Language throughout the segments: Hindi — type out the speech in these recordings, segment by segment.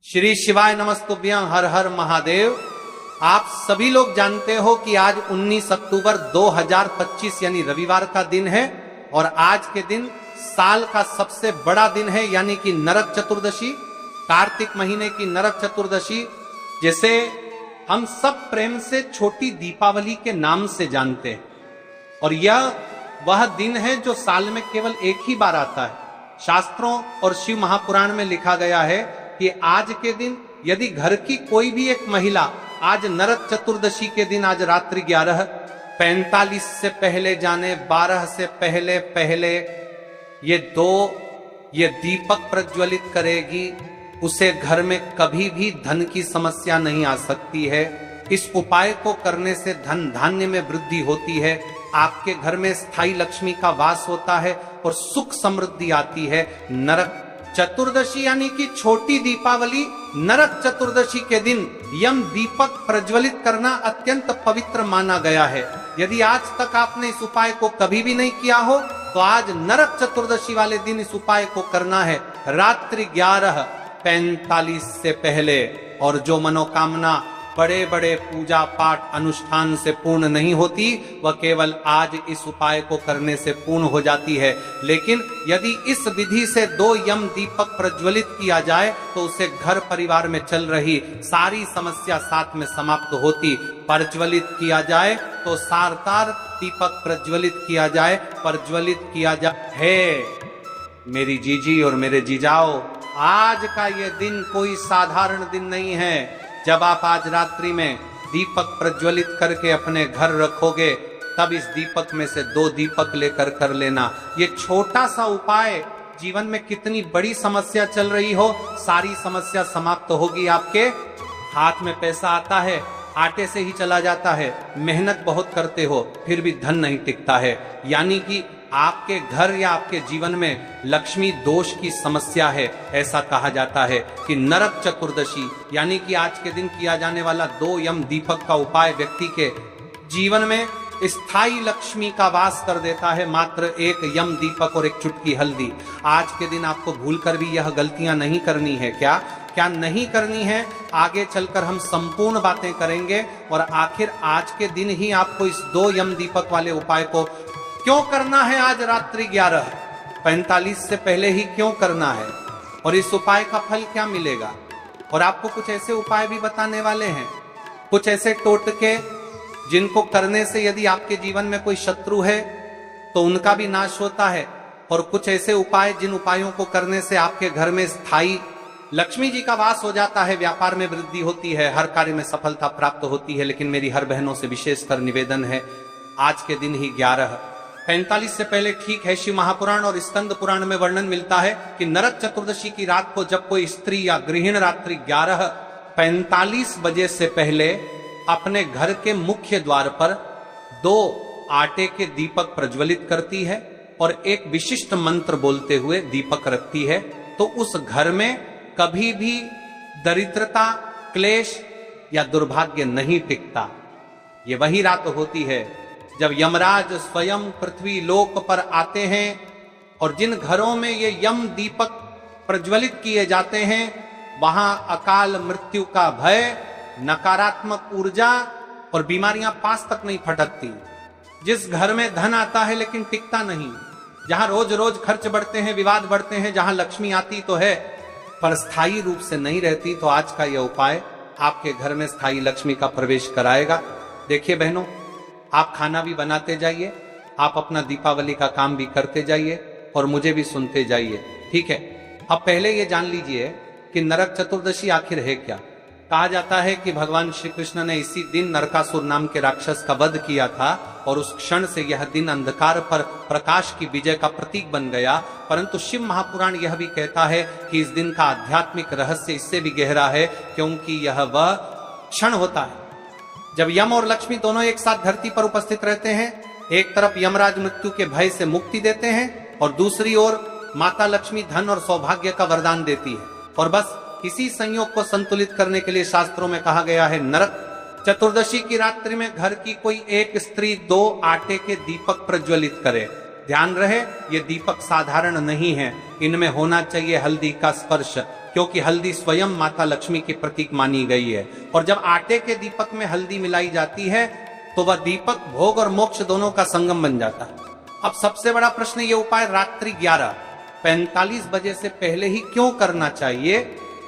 श्री शिवाय नमस्तुभ्यं, हर हर महादेव। आप सभी लोग जानते हो कि आज 19 अक्टूबर 2025 यानी रविवार का दिन है और आज के दिन साल का सबसे बड़ा दिन है यानी कि नरक चतुर्दशी, कार्तिक महीने की नरक चतुर्दशी, जिसे हम सब प्रेम से छोटी दीपावली के नाम से जानते हैं। और यह वह दिन है जो साल में केवल एक ही बार आता है। शास्त्रों और शिव महापुराण में लिखा गया है कि आज के दिन यदि घर की कोई भी एक महिला आज नरक चतुर्दशी के दिन आज रात्रि 11:45 से पहले जाने 12 से पहले ये दीपक प्रज्वलित करेगी, उसे घर में कभी भी धन की समस्या नहीं आ सकती है। इस उपाय को करने से धन धान्य में वृद्धि होती है, आपके घर में स्थायी लक्ष्मी का वास होता है और सुख समृद्धि आती है। नरक चतुर्दशी यानी कि छोटी दीपावली, नरक चतुर्दशी के दिन यम दीपक प्रज्वलित करना अत्यंत पवित्र माना गया है। यदि आज तक आपने इस उपाय को कभी भी नहीं किया हो तो आज नरक चतुर्दशी वाले दिन इस उपाय को करना है, रात्रि 11:45 से पहले। और जो मनोकामना बड़े बड़े पूजा पाठ अनुष्ठान से पूर्ण नहीं होती, वह केवल आज इस उपाय को करने से पूर्ण हो जाती है। लेकिन यदि इस विधि से 2 यम दीपक प्रज्वलित किया जाए तो उसे घर परिवार में चल रही सारी समस्या साथ में समाप्त होती। प्रज्वलित किया जाए तो सारतार दीपक प्रज्वलित किया जाए, प्रज्वलित किया जाए। हे मेरी जीजी और मेरे जीजाओ, आज का ये दिन कोई साधारण दिन नहीं है। जब आप आज रात्रि में दीपक प्रज्वलित करके अपने घर रखोगे तब इस दीपक में से 2 दीपक लेकर कर लेना। ये छोटा सा उपाय जीवन में कितनी बड़ी समस्या चल रही हो, सारी समस्या समाप्त होगी। आपके हाथ में पैसा आता है, आटे से ही चला जाता है, मेहनत बहुत करते हो फिर भी धन नहीं टिकता है, यानी कि आपके घर या आपके जीवन में लक्ष्मी दोष की समस्या है। ऐसा कहा जाता है कि नरक चतुर्दशी यानी कि आज के दिन किया जाने वाला 2 यम दीपक का उपाय व्यक्ति के जीवन में स्थायी लक्ष्मी का वास कर देता है। मात्र 1 यम दीपक और 1 चुटकी हल्दी। आज के दिन आपको भूलकर भी यह गलतियां नहीं करनी है। क्या नहीं करनी है, आगे चलकर हम संपूर्ण बातें करेंगे। और आखिर आज के दिन ही आपको इस 2 यम दीपक वाले उपाय को क्यों करना है, आज रात्रि 11:45 से पहले ही क्यों करना है, और इस उपाय का फल क्या मिलेगा। और आपको कुछ ऐसे उपाय भी बताने वाले हैं, कुछ ऐसे टोटके जिनको करने से यदि आपके जीवन में कोई शत्रु है तो उनका भी नाश होता है, और कुछ ऐसे उपाय जिन उपायों को करने से आपके घर में स्थायी लक्ष्मी जी का वास हो जाता है, व्यापार में वृद्धि होती है, हर कार्य में सफलता प्राप्त होती है। लेकिन मेरी हर बहनों से विशेषकर निवेदन है, आज के दिन ही 11:45 से पहले ठीक है। शिव महापुराण और स्कंद पुराण में वर्णन मिलता है कि नरक चतुर्दशी की रात को जब कोई स्त्री या गृहिणी रात्रि 11:45 बजे से पहले अपने घर के मुख्य द्वार पर 2 आटे के दीपक प्रज्वलित करती है और एक विशिष्ट मंत्र बोलते हुए दीपक रखती है, तो उस घर में कभी भी दरिद्रता, क्लेश या दुर्भाग्य नहीं टिकता। ये वही रात होती है जब यमराज स्वयं पृथ्वी लोक पर आते हैं, और जिन घरों में ये यम दीपक प्रज्वलित किए जाते हैं वहां अकाल मृत्यु का भय, नकारात्मक ऊर्जा और बीमारियां पास तक नहीं फटकती। जिस घर में धन आता है लेकिन टिकता नहीं, जहां रोज रोज खर्च बढ़ते हैं, विवाद बढ़ते हैं, जहां लक्ष्मी आती तो है पर स्थायी रूप से नहीं रहती, तो आज का यह उपाय आपके घर में स्थायी लक्ष्मी का प्रवेश कराएगा। देखिए बहनों, आप खाना भी बनाते जाइए, आप अपना दीपावली का काम भी करते जाइए और मुझे भी सुनते जाइए, ठीक है। अब पहले ये जान लीजिए कि नरक चतुर्दशी आखिर है क्या। कहा जाता है कि भगवान श्री कृष्ण ने इसी दिन नरकासुर नाम के राक्षस का वध किया था और उस क्षण से यह दिन अंधकार पर प्रकाश की विजय का प्रतीक बन गया। परंतु शिव महापुराण यह भी कहता है कि इस दिन का आध्यात्मिक रहस्य इससे भी गहरा है, क्योंकि यह वह क्षण होता है जब यम और लक्ष्मी दोनों एक साथ धरती पर उपस्थित रहते हैं। एक तरफ यमराज मृत्यु के भय से मुक्ति देते हैं और दूसरी ओर माता लक्ष्मी धन और सौभाग्य का वरदान देती है। और बस इसी संयोग को संतुलित करने के लिए शास्त्रों में कहा गया है, नरक चतुर्दशी की रात्रि में घर की कोई एक स्त्री 2 आटे के दीपक प्रज्वलित करे। ध्यान रहे, ये दीपक साधारण नहीं है, इनमें होना चाहिए हल्दी का स्पर्श, क्योंकि हल्दी स्वयं माता लक्ष्मी की प्रतीक मानी गई है। और जब आटे के दीपक में हल्दी मिलाई जाती है तो वह दीपक भोग और मोक्ष दोनों का संगम बन जाता है। अब सबसे बड़ा प्रश्न, ये उपाय रात्रि 11:45 बजे से पहले ही क्यों करना चाहिए?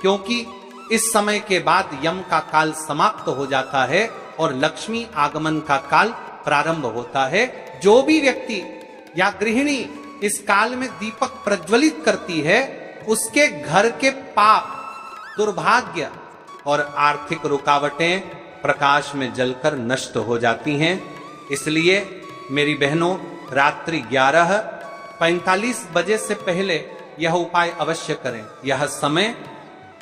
क्योंकि इस समय के बाद यम का काल समाप्त हो जाता है और लक्ष्मी आगमन का काल प्रारंभ होता है। जो भी व्यक्ति या गृहिणी इस काल में दीपक प्रज्वलित करती है, उसके घर के पाप, दुर्भाग्य और आर्थिक रुकावटें प्रकाश में जलकर नष्ट हो जाती हैं। इसलिए मेरी बहनों, रात्रि 11:45 बजे से पहले यह उपाय अवश्य करें। यह समय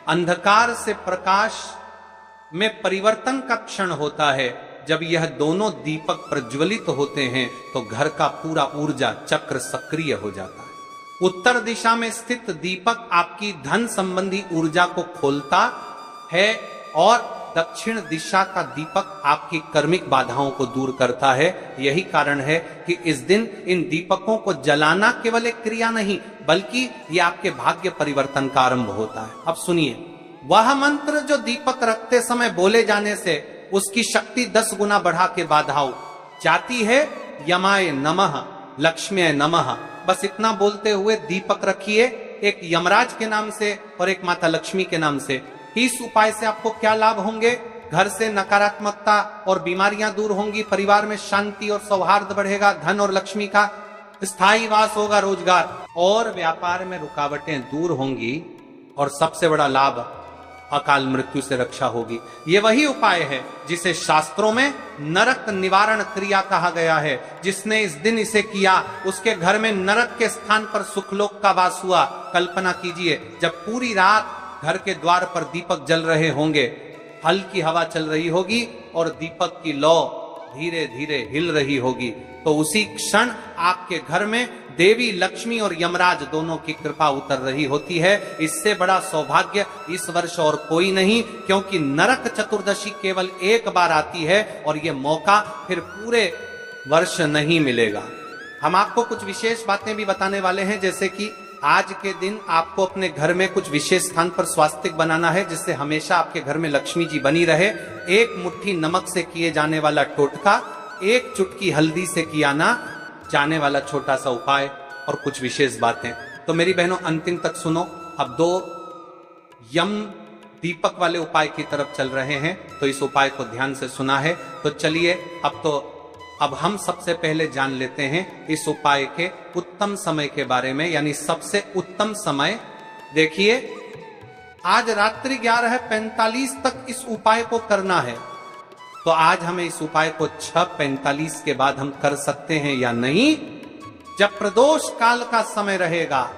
अंधकार से प्रकाश में परिवर्तन का क्षण होता है। जब यह दोनों दीपक प्रज्वलित होते हैं तो घर का पूरा ऊर्जा चक्र सक्रिय हो जाता है। उत्तर दिशा में स्थित दीपक आपकी धन संबंधी ऊर्जा को खोलता है और दक्षिण दिशा का दीपक आपकी कर्मिक बाधाओं को दूर करता है। यही कारण है कि इस दिन इन दीपकों को जलाना केवल एक क्रिया नहीं, बल्कि यह आपके भाग्य परिवर्तन का आरंभ होता है। अब सुनिए, वह मंत्र जो दीपक रखते समय बोले जाने से उसकी शक्ति 10 गुना बढ़ा के बाधाओं जाती है। यमाय नमः, लक्ष्म्याय नमः, बस इतना बोलते हुए दीपक रखिए, एक यमराज के नाम से और एक माता लक्ष्मी के नाम से। इस उपाय से आपको क्या लाभ होंगे? घर से नकारात्मकता और बीमारियां दूर होंगी, परिवार में शांति और सौहार्द बढ़ेगा, धन और लक्ष्मी का स्थायी वास होगा, रोजगार और व्यापार में रुकावटें दूर होंगी और सबसे बड़ा लाभ, अकाल मृत्यु से रक्षा होगी। ये वही उपाय है जिसे शास्त्रों में नरक निवारण क्रिया कहा गया है। जिसने इस दिन इसे किया, उसके घर में नरक के स्थान पर सुखलोक का वास हुआ। कल्पना कीजिए, जब पूरी रात घर के द्वार पर दीपक जल रहे होंगे, हल्की हवा चल रही होगी और दीपक की लौ धीरे धीरे हिल रही होगी, तो उसी क्षण आपके घर में देवी लक्ष्मी और यमराज दोनों की कृपा उतर रही होती है। इससे बड़ा सौभाग्य इस वर्ष और कोई नहीं, क्योंकि नरक चतुर्दशी केवल एक बार आती है और यह मौका फिर पूरे वर्ष नहीं मिलेगा। हम आपको कुछ विशेष बातें भी बताने वाले हैं, जैसे कि आज के दिन आपको अपने घर में कुछ विशेष स्थान पर स्वास्तिक बनाना है, जिससे हमेशा आपके घर में लक्ष्मी जी बनी रहे। एक मुट्ठी नमक से किए जाने वाला टोटका, एक चुटकी हल्दी से किया ना जाने वाला छोटा सा उपाय और कुछ विशेष बातें। तो मेरी बहनों, अंतिम तक सुनो। अब 2 यम दीपक वाले उपाय की तरफ चल रहे हैं, तो इस उपाय को ध्यान से सुना है। तो चलिए, अब हम सबसे पहले जान लेते हैं इस उपाय के उत्तम समय के बारे में, यानी सबसे उत्तम समय। देखिए, आज रात्रि 11:45 तक इस उपाय को करना है, तो आज हमें इस उपाय को 6:45 के बाद हम कर सकते हैं या नहीं? जब प्रदोष काल का समय रहेगा,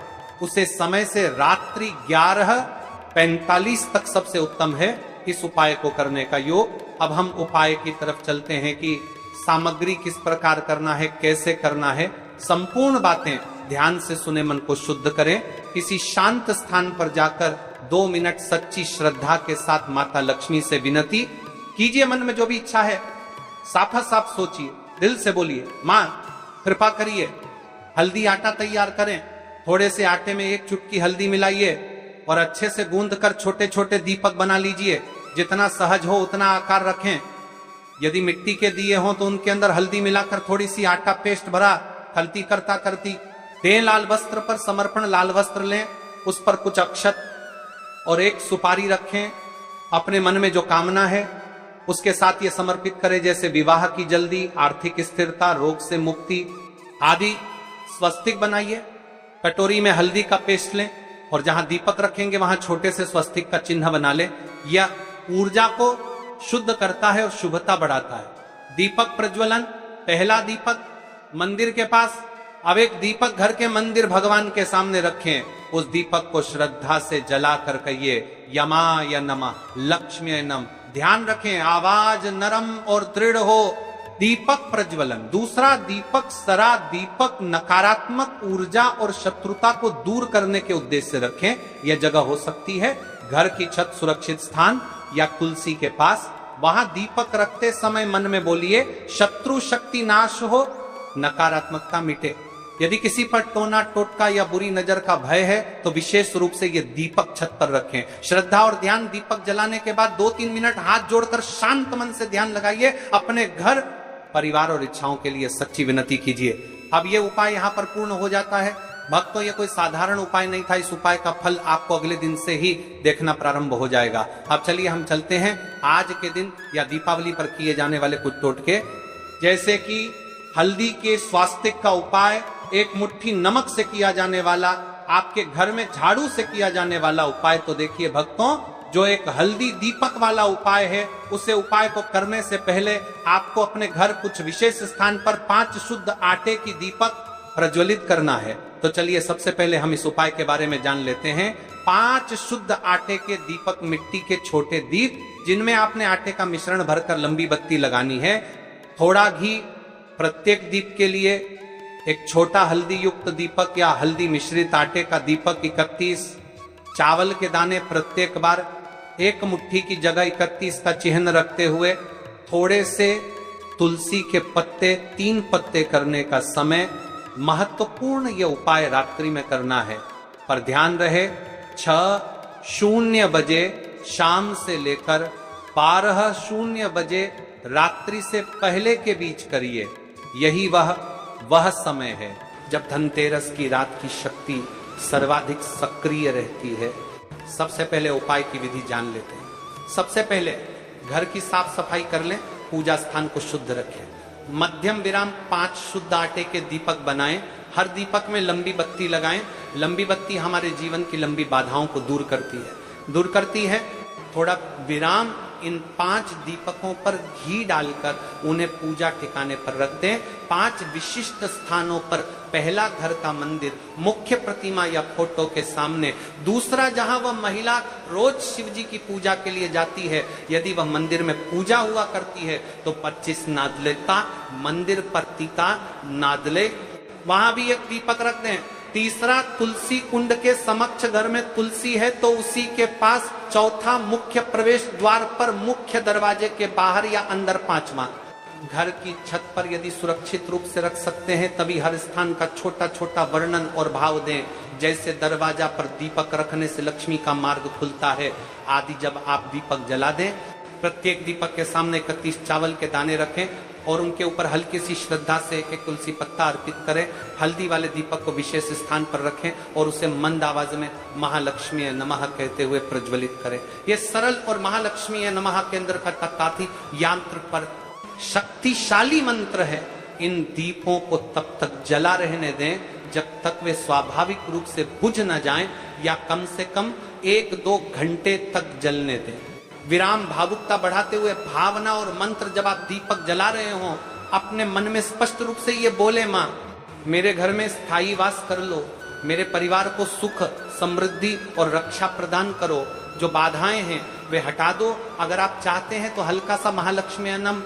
उसे समय से रात्रि 11:45 तक सबसे उत्तम है इस उपाय को करने का योग। अब हम उपाय की तरफ चलते हैं कि सामग्री किस प्रकार करना है, कैसे करना है, संपूर्ण बातें ध्यान से सुने, मन को शुद्ध करें। किसी शांत स्थान पर जाकर 2 मिनट सच्ची श्रद्धा के साथ माता लक्ष्मी से विनती कीजिए। मन में जो भी इच्छा है साफ साफ सोचिए, दिल से बोलिए, मां कृपा करिए, हल्दी आटा तैयार करें, थोड़े से आटे में 1 चुटकी हल्दी मिलाइए और अच्छे से गूंद कर छोटे छोटे दीपक बना लीजिए। जितना सहज हो उतना आकार रखें। यदि मिट्टी के दिए हों तो उनके अंदर हल्दी मिलाकर थोड़ी सी आटा पेस्ट भरा, खलती करता करती दें। लाल वस्त्र पर समर्पण, लाल वस्त्र लें, उस पर कुछ अक्षत और 1 सुपारी रखें। अपने मन में जो कामना है उसके साथ ये समर्पित करें, जैसे विवाह की जल्दी, आर्थिक स्थिरता, रोग से मुक्ति आदि। स्वस्तिक बनाइए, कटोरी में हल्दी का पेस्ट लें और जहां दीपक रखेंगे वहां छोटे से स्वस्तिक का चिन्ह बना लें। यह ऊर्जा को शुद्ध करता है और शुभता बढ़ाता है। दीपक प्रज्वलन, पहला दीपक मंदिर के पास। अब एक दीपक घर के मंदिर भगवान के सामने रखें। उस दीपक को श्रद्धा से जला कर कहिए, यमाय नमः, लक्ष्म्याय नमः। ध्यान रखें, आवाज नरम और दृढ़ हो। दीपक प्रज्वलन। दूसरा दीपक सरा दीपक नकारात्मक ऊर्जा और शत्रुता को दूर करने के उद्देश्य से रखें। यह जगह हो सकती है घर की छत, सुरक्षित स्थान या तुलसी के पास। वहां दीपक रखते समय मन में बोलिए, शत्रु शक्ति नाश हो, नकारात्मकता मिटे। यदि किसी पर टोना टोटका या बुरी नजर का भय है तो विशेष रूप से ये दीपक छत पर रखें। श्रद्धा और ध्यान दीपक जलाने के बाद 2-3 मिनट हाथ जोड़कर शांत मन से ध्यान लगाइए। अपने घर, परिवार और इच्छाओं के लिए सच्ची विनती कीजिए। अब ये उपाय यहाँ पर पूर्ण हो जाता है। भक्तों, ये कोई साधारण उपाय नहीं था। इस उपाय का फल आपको अगले दिन से ही देखना प्रारंभ हो जाएगा। अब चलिए हम चलते हैं आज के दिन या दीपावली पर किए जाने वाले कुछ टोटके, जैसे कि हल्दी के स्वास्तिक का उपाय, एक मुट्ठी नमक से किया जाने वाला, आपके घर में झाड़ू से किया जाने वाला उपाय। तो देखिए भक्तों, जो एक हल्दी दीपक वाला उपाय है, उसे उपाय को करने से पहले आपको अपने घर कुछ विशेष स्थान पर 5 शुद्ध आटे की दीपक प्रज्वलित करना है। तो चलिए सबसे पहले हम इस उपाय के बारे में जान लेते हैं। 5 शुद्ध आटे के दीपक, मिट्टी के छोटे दीप, जिनमें आपने आटे का मिश्रण भरकर लंबी बत्ती लगानी है। थोड़ा घी प्रत्येक दीप के लिए, एक छोटा हल्दी युक्त दीपक या हल्दी मिश्रित आटे का दीपक 31, चावल के दाने प्रत्येक बार, एक मुट्ठी की जगह 31 का चिन्ह रखते हुए, थोड़े से तुलसी के पत्ते, 3 पत्ते करने का समय। महत्वपूर्ण यह उपाय रात्रि में करना है, पर ध्यान रहे 6:00 बजे शाम से लेकर 12:00 बजे रात्रि से पहले के बीच करिए। यही वह समय है जब धनतेरस की रात की शक्ति सर्वाधिक सक्रिय रहती है। सबसे पहले उपाय की विधि जान लेते हैं। सबसे पहले घर की साफ सफाई कर लें, पूजा स्थान को शुद्ध रखें। मध्यम विराम 5 शुद्ध आटे के दीपक बनाएं। हर दीपक में लंबी बत्ती लगाएं। लंबी बत्ती हमारे जीवन की लंबी बाधाओं को दूर करती है। थोड़ा विराम इन 5 दीपकों पर घी डालकर उन्हें पूजा ठिकाने पर रख दें। 5 विशिष्ट स्थानों पर, पहला घर का मंदिर, मुख्य प्रतिमा या फोटो के सामने। दूसरा, जहां वह महिला रोज शिव जी की पूजा के लिए जाती है, यदि वह मंदिर में पूजा हुआ करती है तो 25 नादले का मंदिर प्रतिका नादले, वहां भी एक दीपक रख दें। तीसरा, तुलसी कुंड के समक्ष, घर में तुलसी है तो उसी के पास। चौथा, मुख्य प्रवेश द्वार पर, मुख्य दरवाजे के बाहर या अंदर। 5वां, घर की छत पर यदि सुरक्षित रूप से रख सकते हैं तभी हर स्थान का छोटा छोटा वर्णन और भाव दें, जैसे दरवाजा पर दीपक रखने से लक्ष्मी का मार्ग खुलता है आदि। जब आप दीपक जला दें, प्रत्येक दीपक के सामने 31 चावल के दाने रखें और उनके ऊपर हल्की सी श्रद्धा से एक तुलसी पत्ता अर्पित करें। हल्दी वाले दीपक को विशेष स्थान पर रखें और उसे मंद आवाज में महालक्ष्मी नमः कहते हुए प्रज्वलित करें। यह सरल और महालक्ष्मी नमः के अंदर का काफी यंत्र पर शक्तिशाली मंत्र है। इन दीपों को तब तक जला रहने दें जब तक वे स्वाभाविक रूप से बुझ न जाएं, या कम से कम 1-2 घंटे तक जलने दें। विराम, भावुकता बढ़ाते हुए भावना और मंत्र जब आप दीपक जला रहे हो, अपने मन में स्पष्ट रूप से ये बोले, मां मेरे घर में स्थायी वास कर लो, मेरे परिवार को सुख, समृद्धि और रक्षा प्रदान करो, जो बाधाएं हैं वे हटा दो। अगर आप चाहते हैं तो हल्का सा महालक्ष्मी नम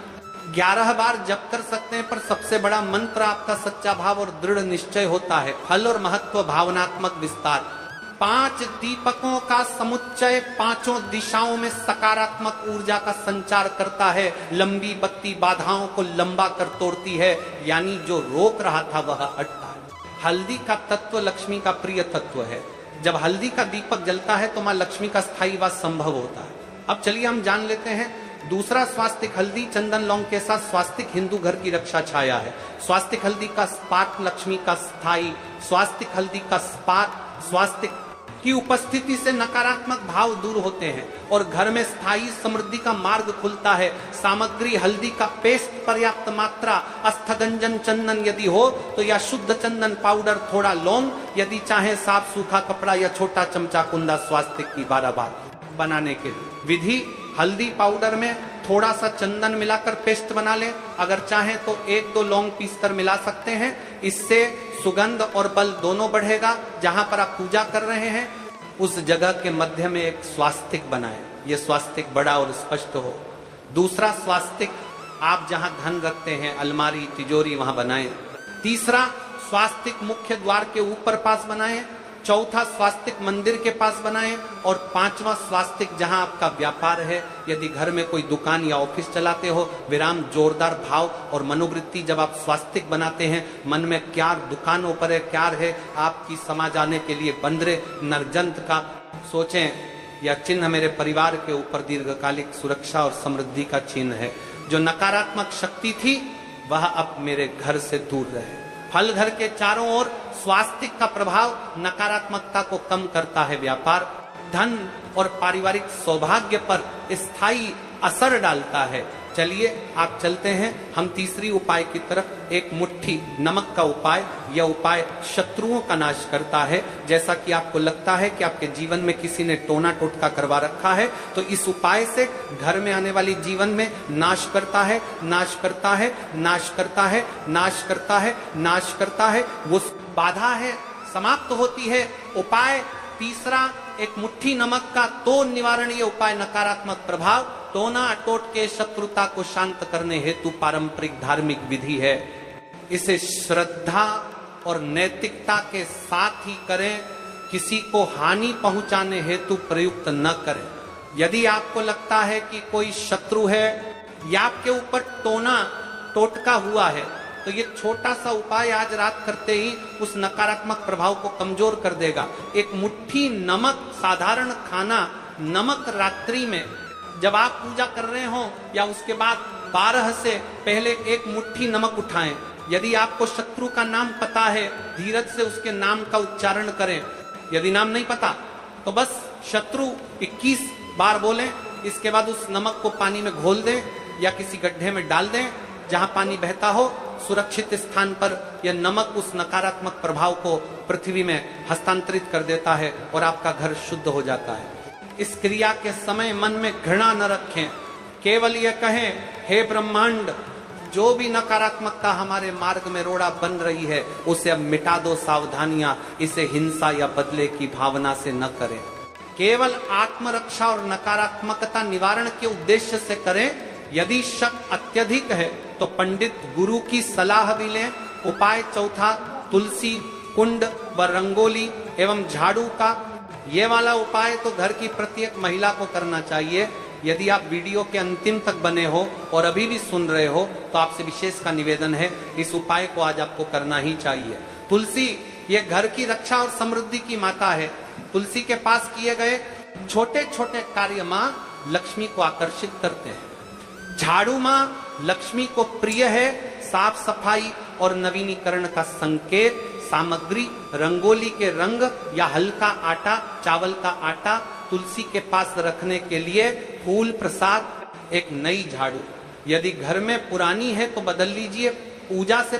11 बार जप कर सकते हैं, पर सबसे बड़ा मंत्र आपका सच्चा भाव और दृढ़ निश्चय होता है। फल और महत्व, भावनात्मक विस्तार। 5 दीपकों का समुच्चय 5 दिशाओं में सकारात्मक ऊर्जा का संचार करता है। लंबी बत्ती बाधाओं को लंबा कर तोड़ती है, यानी जो रोक रहा था वह हटता है। हल्दी का तत्व लक्ष्मी का प्रिय तत्व है। जब हल्दी का दीपक जलता है तो मां लक्ष्मी का स्थायी वास संभव होता है। अब चलिए हम जान लेते हैं दूसरा स्वास्तिक। हल्दी, चंदन, लौंग के साथ स्वास्तिक हिंदू घर की रक्षा छाया है। स्वास्तिक हल्दी का स्पार्क लक्ष्मी का स्थायी। स्वास्तिक हल्दी का स्पार्क, स्वास्तिक की उपस्थिति से नकारात्मक भाव दूर होते हैं और घर में स्थायी समृद्धि का मार्ग खुलता है। सामग्री, हल्दी का पेस्ट पर्याप्त मात्रा, अस्थगंजन चंदन यदि हो तो या शुद्ध चंदन पाउडर, थोड़ा लौंग, यदि चाहे साफ सूखा कपड़ा या छोटा चमचा कुंदा स्वास्तिक की 12 बार बनाने के लिए। विधि, हल्दी पाउडर में थोड़ा सा चंदन मिलाकर पेस्ट बना लें। अगर चाहें तो 1-2 लौंग पीसकर मिला सकते हैं। इससे सुगंध और बल दोनों बढ़ेगा। जहां पर आप पूजा कर रहे हैं उस जगह के मध्य में एक स्वास्तिक बनाएं। यह स्वास्तिक बड़ा और स्पष्ट हो। दूसरा स्वास्तिक आप जहां धन रखते हैं, अलमारी, तिजोरी, वहां बनाएं। तीसरा स्वास्तिक मुख्य द्वार के ऊपर पास बनाएं। चौथा स्वास्तिक मंदिर के पास बनाएं, और पांचवा स्वास्तिक जहां आपका व्यापार है, यदि घर में कोई दुकान या ऑफिस चलाते हो, विराम जोरदार भाव और मनोवृत्ति जब आप स्वास्तिक बनाते हैं, मन में क्या दुकानों पर है, क्या है आपकी समा जाने के लिए बंदरे नरजंत का सोचें, यह चिन्ह मेरे परिवार के ऊपर दीर्घकालिक सुरक्षा और समृद्धि का चिन्ह है। जो नकारात्मक शक्ति थी वह अब मेरे घर से दूर रहे। फल घर के चारों ओर स्वास्तिक का प्रभाव नकारात्मकता को कम करता है। व्यापार, धन और पारिवारिक सौभाग्य पर स्थायी असर डालता है। चलिए आप चलते हैं हम तीसरी उपाय की तरफ। एक मुट्ठी नमक का उपाय। यह उपाय शत्रुओं का नाश करता है। जैसा कि आपको लगता है कि आपके जीवन में किसी ने टोना टोटका करवा रखा है, तो इस उपाय से घर में आने वाली जीवन में नाश करता है, नाश करता है, नाश करता है, नाश करता है, नाश करता है। वो बाधा है समाप्त होती है। उपाय तीसरा, एक मुट्ठी नमक का तो निवारण। ये उपाय नकारात्मक प्रभाव टोना अटोट के शत्रुता को शांत करने हेतु पारंपरिक धार्मिक विधि है। इसे श्रद्धा और नैतिकता के साथ ही करें, किसी को हानि पहुंचाने हेतु प्रयुक्त न करें। यदि आपको लगता है कि कोई शत्रु है या आपके ऊपर टोना टोटका हुआ है, तो ये छोटा सा उपाय आज रात करते ही उस नकारात्मक प्रभाव को कमजोर कर देगा। एक मुट्ठी नमक, साधारण खाना नमक, रात्रि में जब आप पूजा कर रहे हो या उसके बाद 12 से पहले एक मुट्ठी नमक उठाएं। यदि आपको शत्रु का नाम पता है, धीरज से उसके नाम का उच्चारण करें। यदि नाम नहीं पता तो बस शत्रु 21 बार बोलें। इसके बाद उस नमक को पानी में घोल दें या किसी गड्ढे में डाल दें जहां पानी बहता हो। सुरक्षित स्थान पर यह नमक उस नकारात्मक प्रभाव को पृथ्वी में हस्तांतरित कर देता है और आपका घर शुद्ध हो जाता है। इस क्रिया के समय मन में घृणा न रखें, केवल यह कहें, हे ब्रह्मांड, जो भी नकारात्मकता हमारे मार्ग में रोड़ा बन रही है उसे अब मिटा दो। सावधानियां, इसे हिंसा या बदले की भावना से न करें। केवल आत्मरक्षा और नकारात्मकता निवारण के उद्देश्य से करें। यदि शक अत्यधिक है तो पंडित गुरु की सलाह भी लें। उपाय चौथा, तुलसी कुंड व रंगोली एवं झाड़ू का। ये वाला उपाय तो घर की प्रत्येक महिला को करना चाहिए। यदि आप वीडियो के अंतिम तक बने हो और अभी भी सुन रहे हो तो आपसे विशेष का निवेदन है, इस उपाय को आज आपको करना ही चाहिए। तुलसी ये घर की रक्षा और समृद्धि की माता है। तुलसी के पास किए गए छोटे छोटे कार्य माँ लक्ष्मी को आकर्षित करते हैं। झाड़ू माँ लक्ष्मी को प्रिय है। साफ सफाई और नवीनीकरण का संकेत। सामग्री, रंगोली के रंग या हल्का आटा, चावल का आटा। तुलसी के पास रखने के लिए फूल प्रसाद, एक नई झाड़ू। यदि घर में पुरानी है तो बदल लीजिए। पूजा से